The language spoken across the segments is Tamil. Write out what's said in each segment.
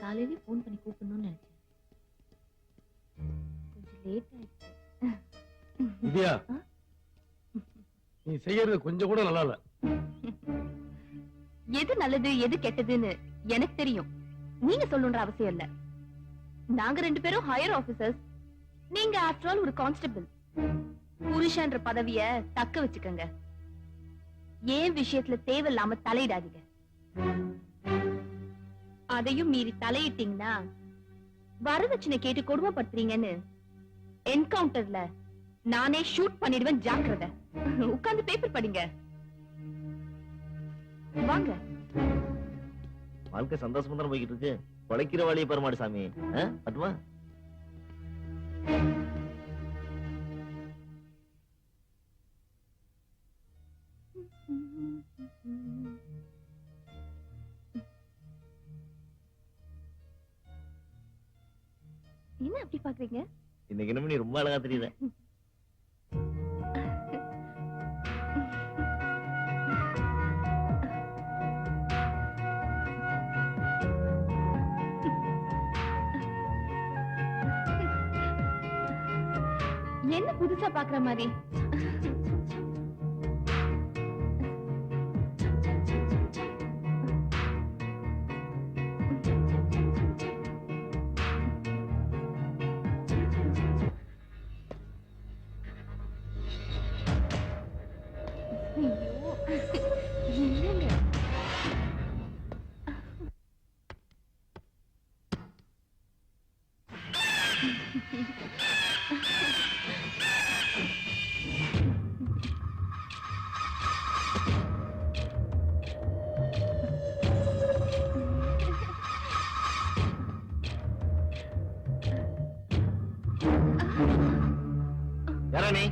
காலையில போன் பண்ணி கூப்பிடணும்னு நினைச்சேன். கொஞ்சம் லேட் ஆயிடுச்சு. வித்யா, நீ செய்யறது கொஞ்சம் கூட நல்லா இல்ல. எது நல்லது எது கெட்டதுன்னு எனக்கு தெரியும். நீங்க சொல்லணும்ன்ற அவசியம் இல்ல. நாங்க 2 பேரும் ஹையர் ஆபீசர்ஸ். நீங்க ஆஃப்டர் ஆல் ஒரு கான்ஸ்டபிள். புருஷன்ற பதவிய தக்க வச்சுக்கங்க. ஏன் விஷயத்துல தேவையில்லாம தலையிடாதீங்க. அதையும் மீறி தலையிட்டீங்கன்னா வரதட்சணை கேட்டு கொடுமைப்படுத்துறீங்கன்னு என்கவுண்டர்ல நானே ஷூட் பண்ணிடுவேன். ஜாக்கிரதை. உட்கார்ந்து பேப்பர் படிங்க. வாங்க. வாழ்க்கை சந்தோஷமா தான் போய்கிட்டு இருக்கு. உழைக்கிற வழியை பெறமாடு சாமி. பட்டுமா என்ன அப்படி பாக்குறீங்க? இன்னைக்கு என்ன நீ ரொம்ப அழகா தெரியுத. என்ன புதுசா பாக்குற மாதிரி? என்னங்க யாரா நீ?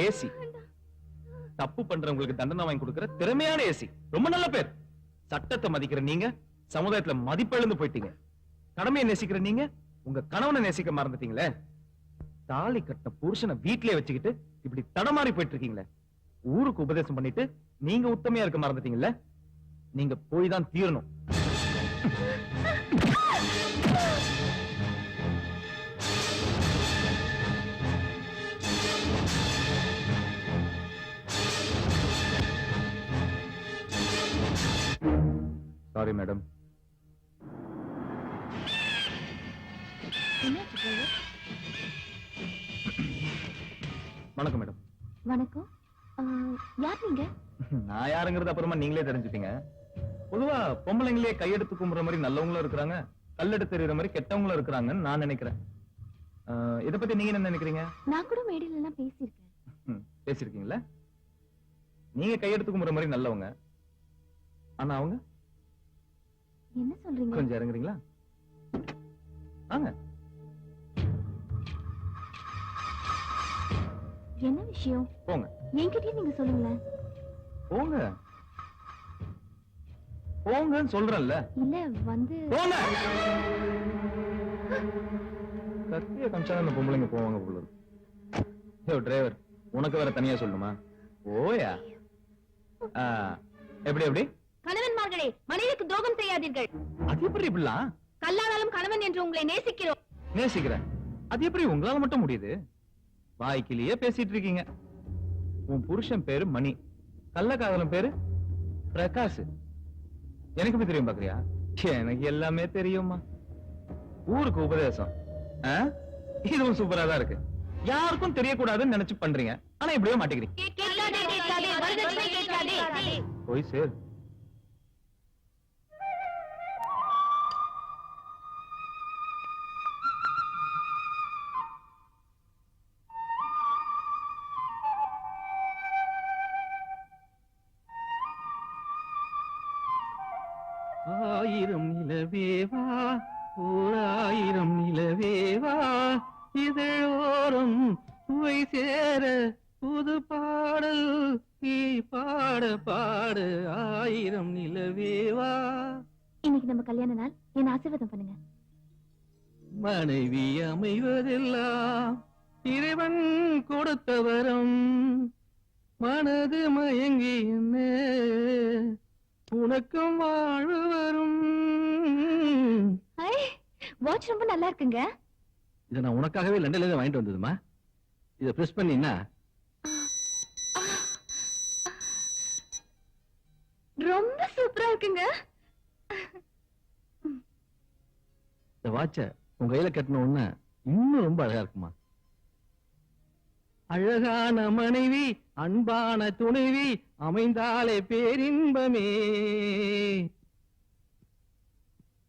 ஏசி தப்பு பண்றவங்களுக்கு தண்டனை வாங்கி கொடுக்கிற திறமையான ஏசி. ரொம்ப நல்ல பேர். சட்டத்தை மதிக்கிற நீங்க சமுதாயத்துல மதிப்பிழந்து போயிட்டீங்க. கடமையை நேசிக்கிற நீங்க உங்க கணவனை நேசிக்க மறந்துட்டீங்களே. தாலி கட்ட புருஷனை வீட்டிலே வச்சுக்கிட்டு இப்படி தடமாறி போயிட்டு இருக்கீங்களே. ஊருக்கு உபதேசம் பண்ணிட்டு நீங்க உத்தமையா இருக்க மறந்துட்டீங்கல்ல. நீங்க போய் தான் தீரணும். Sorry madam. வணக்கம் மேடம். வணக்கம். யார் நீங்க? நான் யாருங்கிறது அப்புறமா நீங்களே தெரிஞ்சுட்டீங்க. பொதுவா பொம்பளைங்களே கையெடுத்து கும்புற மாதிரி நல்லவங்களும் இருக்கிறாங்க, கல்லெடுத்து தெரியுற மாதிரி கெட்டவங்களும் இருக்கிறாங்கன்னு நான் நினைக்கிறேன். இத பத்தி நீங்க என்ன நினைக்கிறீங்க? நான் கூட மேடையில எல்லாம் பேசியிருக்கேன். பேசிருக்கீங்களா? நீங்க கையெடுத்து கும்புற மாதிரி நல்லவங்க, ஆனா அவங்க என்ன சொல்றீங்க? கொஞ்சம் இறங்குறீங்களா? வாங்க. என்ன விஷயம்? போங்க. என்கிட்டயே நீங்க சொல்லுங்களேன். போங்க போங்கன்னு சொல்றேன்ல. இல்ல வந்து போங்க. கத்திய கம்சா அந்த பொம்பளைங்க போவாங்க போல இருக்கு. ஏ டிரைவர், உனக்கு வேற தனியா சொல்லணுமா? ஓயா. எப்படி எப்படி? கணவன்மார்களே, மனைவிக்கு துரோகம் செய்யாதீர்கள். அது எப்படி இப்படிலாம்? கல்லானாலும் கணவன் என்று உங்களை நேசிக்கிறோம். நேசிக்கிறேன். அது எப்படி உங்களால மட்டும் முடியுது? வாய்க்கிலேயே பேசிட்டு இருக்கீங்க. உன் புருஷன் பேரு மணி, கள்ளக்காதலன் பேரு பிரகாஷ். எனக்கு எப்படி தெரியும் பாக்குறியா? எனக்கு எல்லாமே தெரியுமா. ஊருக்கு உபதேசம், ஆ? இதுவும் சூப்பரா தான் இருக்கு. யாருக்கும் தெரியக்கூடாதுன்னு நினைச்சு பண்றீங்க, ஆனா எப்படியோ மாட்டேங்கிறீங்க. போய் சேர். ஆயிரம் நிலவேவா, ஓர் ஆயிரம் நிலவேவா, இதழோரம் சுவை சேர புது பாடல் நீ பாட பாட, ஆயிரம் நிலவேவா. இன்னைக்கு நம்ம கல்யாண நாள், என்ன ஆசீர்வாதம் பண்ணுங்க. மனைவி அமைவதெல்லாம் இறைவன் கொடுத்த வரம், மனது மயங்கி என்ன உனக்கும் வாழ்வு வரும். வாட்ச் ரொம்ப நல்லா இருக்குங்க. இதை நான் உனக்காகவே லண்டன்ல இருந்து வாங்கிட்டு வந்ததுமா. இதை பிரஸ் பண்ணினா ரொம்ப சூப்பரா இருக்குங்க. இந்த வாட்ச உங்க கையில கட்டின உடனே இன்னும் ரொம்ப அழகா இருக்குமா. அழகான மனைவி அன்பான துணைவி அமைந்தாலே பேரின்பமே.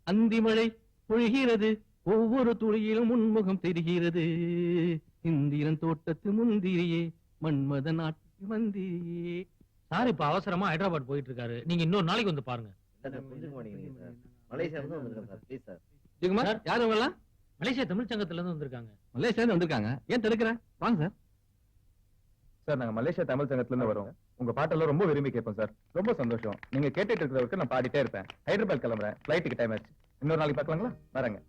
அந்திமழை பொழிகிறது, ஒவ்வொரு துளியிலும் உன்முகம் தெரிகிறது. இந்திரன் தோட்டத்து முந்திரியே, மன்மத நாட்டு மந்திரியே. சார் இப்ப அவசரமா ஹைதராபாத் போயிட்டு இருக்காரு, நீங்க இன்னொரு நாளைக்கு வந்து பாருங்க. புரிஞ்சுக்க மாட்டேங்கிறீங்க சார். மலேசியா இருந்து வந்திருக்கேன் சார். Please sir. ஜிகுமார், யார் அவங்க எல்லாம்? மலேசியா தமிழ் சங்கத்துல இருந்து வந்திருக்காங்க. மலேசியா இருந்து வந்திருக்காங்க. ஏன் தடுக்கிற? வாங்க சார். சார், நாங்க மலேசியா தமிழ் சங்கத்துல இருந்து வரோம். உங்க பாட்டெல்லாம் ரொம்ப விரும்பி கேட்போம் சார். ரொம்ப சந்தோஷம். நீங்க கேட்டுட்டு இருக்கிறவருக்கு நான் பாடிட்டே இருப்பேன். ஹைதராபாத் கிளம்புறேன், ஃபிளைட்டுக்கு டைம் ஆச்சு. இன்னொரு நாளைக்கு பார்க்கலாங்களா? வரேங்க.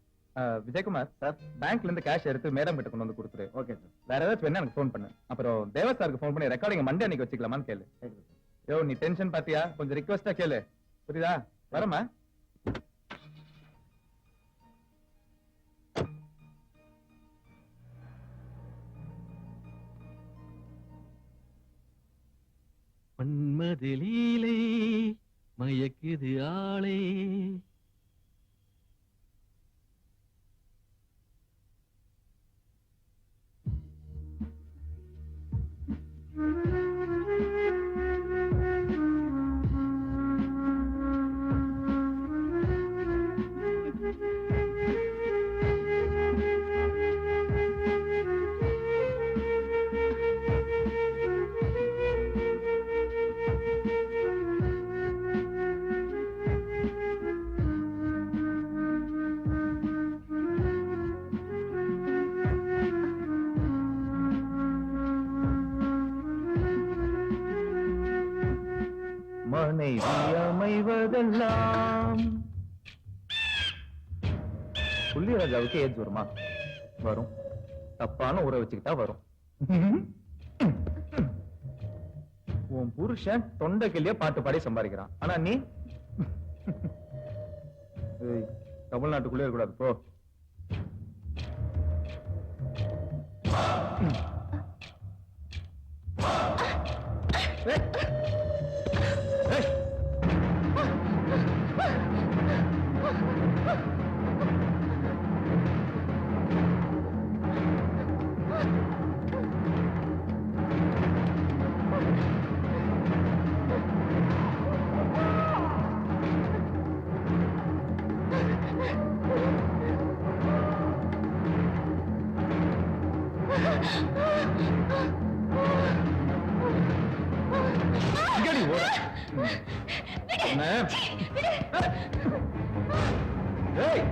விஜயகுமார் சார், பேங்க்ல இருந்து கேஷ் எடுத்து மேடம் கிட்ட கொண்டு வந்து கொடுத்துரு. Okay sir. வேற ஏதாச்சும் வேணா எனக்கு ஃபோன் பண்ணு. அப்புறம் தேவ சாருக்கு ஃபோன் பண்ணி ரெக்கார்டிங் மண்டே அன்னைக்கு வச்சுக்கலாமான்னு கேளு. யோ, நீ டென்ஷன் பாத்தியா? கொஞ்சம் ரிக்வெஸ்டா கேளு, புரியுதா? வரமா? மன்மத லீலை மயக்குது ஆளே, மனைவி அமைவதெல்லாம் புள்ளிராஜாவுக்கு ஏஜ் வருமா? வரும். தப்பான ஊரை வச்சுக்கிட்டா வரும். உன் புருஷன் தொண்டை கிளிய பாட்டு பாடி சம்பாதிக்கிறான், ஆனா நீ ஏய், தமிழ்நாட்டுக்குள்ளே இருக்கக்கூடாது போ. இங்கடி ஓட. என்ன? ஏய்,